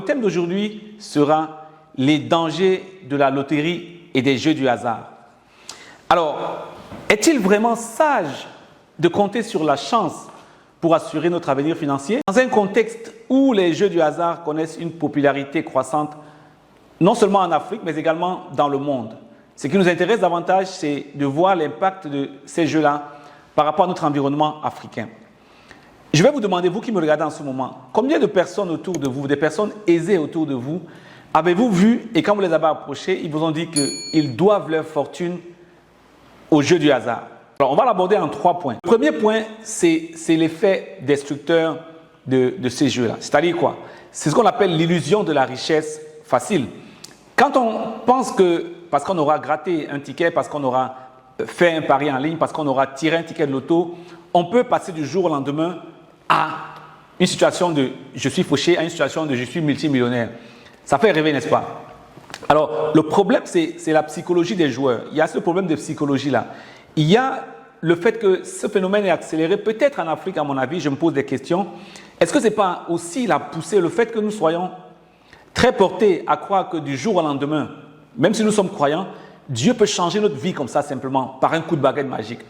Le thème d'aujourd'hui sera les dangers de la loterie et des jeux du hasard. Alors, est-il vraiment sage de compter sur la chance pour assurer notre avenir financier? Dans un contexte où les jeux du hasard connaissent une popularité croissante, non seulement en Afrique, mais également dans le monde. Ce qui nous intéresse davantage, c'est de voir l'impact de ces jeux-là par rapport à notre environnement africain. Je vais vous demander, vous qui me regardez en ce moment, combien de personnes autour de vous, des personnes aisées autour de vous, avez-vous vu et quand vous les avez approchés, ils vous ont dit qu'ils doivent leur fortune au jeu du hasard? Alors, on va l'aborder en 3 points. Le premier point, c'est l'effet destructeur de ces jeux-là. C'est-à-dire quoi? C'est ce qu'on appelle l'illusion de la richesse facile. Quand on pense que, parce qu'on aura gratté un ticket, parce qu'on aura fait un pari en ligne, parce qu'on aura tiré un ticket de loto, on peut passer du jour au lendemain à une situation de « je suis fauché » à une situation de « je suis multimillionnaire ». Ça fait rêver, n'est-ce pas? Alors, le problème, c'est la psychologie des joueurs. Il y a ce problème de psychologie-là. Il y a le fait que ce phénomène est accéléré, peut-être en Afrique, à mon avis, je me pose des questions. Est-ce que ce n'est pas aussi la poussée, le fait que nous soyons très portés à croire que du jour au lendemain, même si nous sommes croyants, Dieu peut changer notre vie comme ça simplement, par un coup de baguette magique.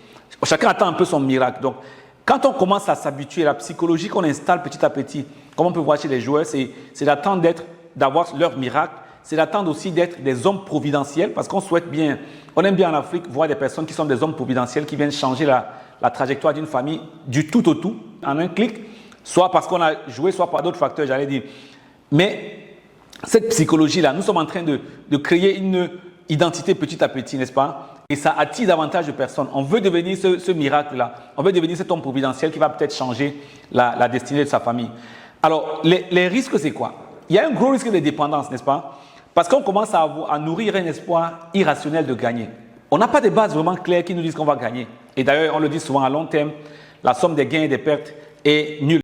Chacun attend un peu son miracle. Donc, quand on commence à s'habituer, la psychologie qu'on installe petit à petit, comme on peut voir chez les joueurs, c'est d'attendre d'avoir leur miracle, c'est d'attendre aussi d'être des hommes providentiels, parce qu'on souhaite bien, on aime bien en Afrique voir des personnes qui sont des hommes providentiels, qui viennent changer la trajectoire d'une famille du tout au tout, en un clic, soit parce qu'on a joué, soit par d'autres facteurs, j'allais dire. Mais cette psychologie-là, nous sommes en train de créer une identité petit à petit, n'est-ce pas? Et ça attire davantage de personnes. On veut devenir ce miracle-là. On veut devenir cet homme providentiel qui va peut-être changer la destinée de sa famille. Alors, les risques, c'est quoi? Il y a un gros risque de dépendance, n'est-ce pas? Parce qu'on commence à nourrir un espoir irrationnel de gagner. On n'a pas de bases vraiment claires qui nous disent qu'on va gagner. Et d'ailleurs, on le dit souvent à long terme, la somme des gains et des pertes est nulle.